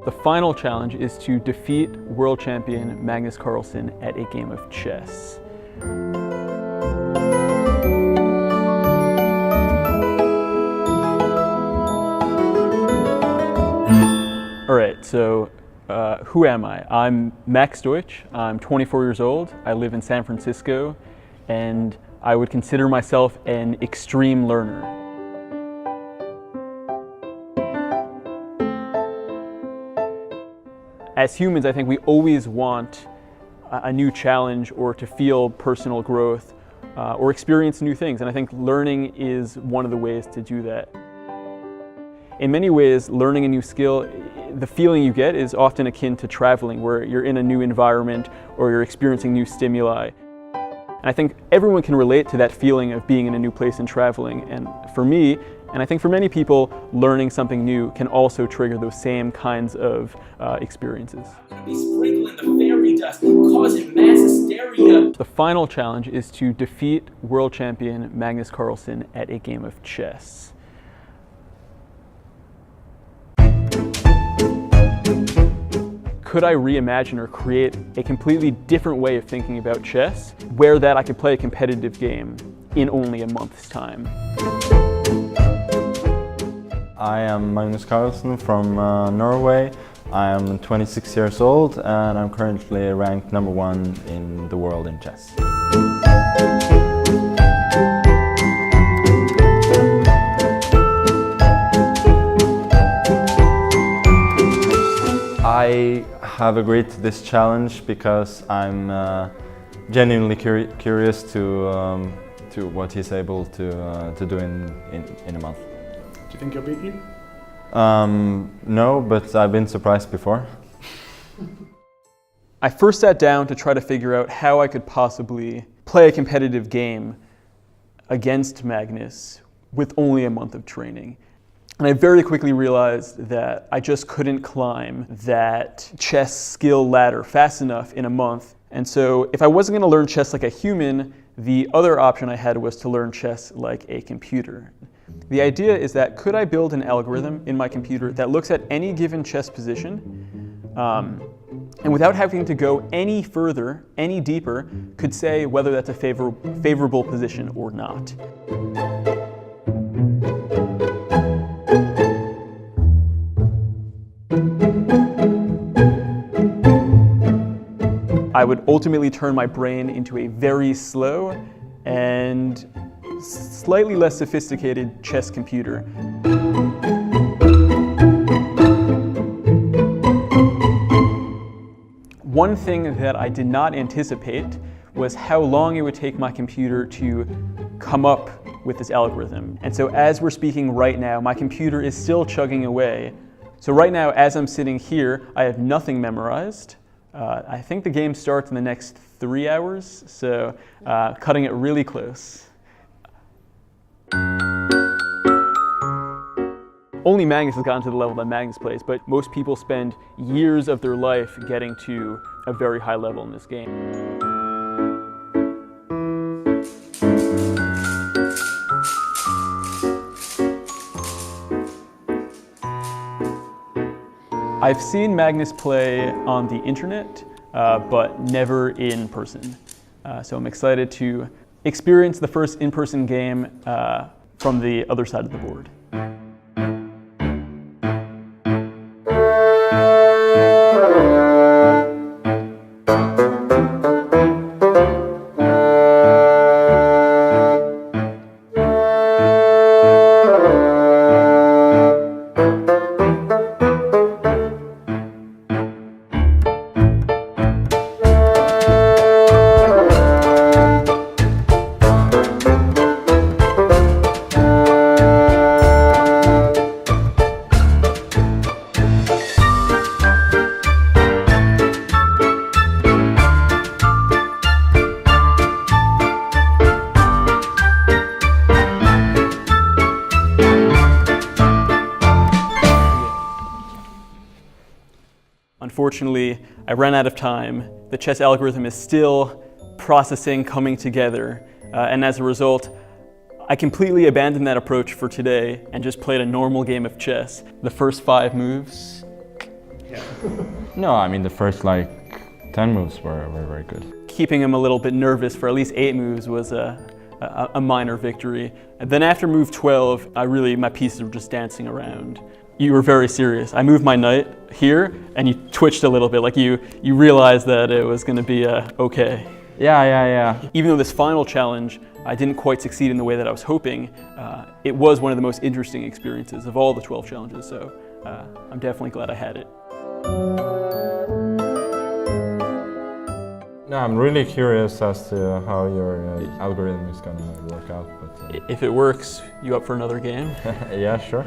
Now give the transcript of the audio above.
The final challenge is to defeat world champion Magnus Carlsen at a game of chess. All right, so who am I? I'm Max Deutsch. I'm 24 years old. I live in San Francisco, and I would consider myself an extreme learner. As humans, I think we always want a new challenge or to feel personal growth or experience new things, and I think learning is one of the ways to do that. In many ways, learning a new skill, the feeling you get is often akin to traveling, where you're in a new environment or you're experiencing new stimuli. And I think everyone can relate to that feeling of being in a new place and traveling. And for me, and I think for many people, learning something new can also trigger those same kinds of experiences. Be sprinkling the fairy dust, causing mass hysteria. The final challenge is to defeat world champion Magnus Carlsen at a game of chess. Could I reimagine or create a completely different way of thinking about chess, where that I could play a competitive game in only a month's time? I am Magnus Carlsen from Norway. I am 26 years old and I'm currently ranked #1 in the world in chess. I have agreed to this challenge because I'm genuinely curious to what he's able to do in a month. Do you think he'll beat you? No, but I've been surprised before. I first sat down to try to figure out how I could possibly play a competitive game against Magnus with only a month of training. And I very quickly realized that I just couldn't climb that chess skill ladder fast enough in a month. And so if I wasn't going to learn chess like a human, the other option I had was to learn chess like a computer. The idea is that could I build an algorithm in my computer that looks at any given chess position, and without having to go any further, any deeper, could say whether that's a favorable position or not. I would ultimately turn my brain into a very slow and slightly less sophisticated chess computer. One thing that I did not anticipate was how long it would take my computer to come up with this algorithm. And so as we're speaking right now, my computer is still chugging away. So right now, as I'm sitting here, I have nothing memorized. I think the game starts in the next 3 hours, so cutting it really close. Only Magnus has gotten to the level that Magnus plays, but most people spend years of their life getting to a very high level in this game. I've seen Magnus play on the internet, but never in person. So I'm excited to experience the first in-person game from the other side of the board. Unfortunately, I ran out of time. The chess algorithm is still processing, coming together, and as a result, I completely abandoned that approach for today and just played a normal game of chess. The first 5 moves, No, I mean the first like 10 moves were very good. Keeping him a little bit nervous for at least 8 moves was a minor victory. And then after move 12, my pieces were just dancing around. You were very serious. I moved my knight here, and you twitched a little bit, like you realized that it was going to be okay. Yeah. Even though this final challenge, I didn't quite succeed in the way that I was hoping, it was one of the most interesting experiences of all the 12 challenges, so I'm definitely glad I had it. No, I'm really curious as to how your algorithm is going to work out. But, If it works, you up for another game? yeah, sure.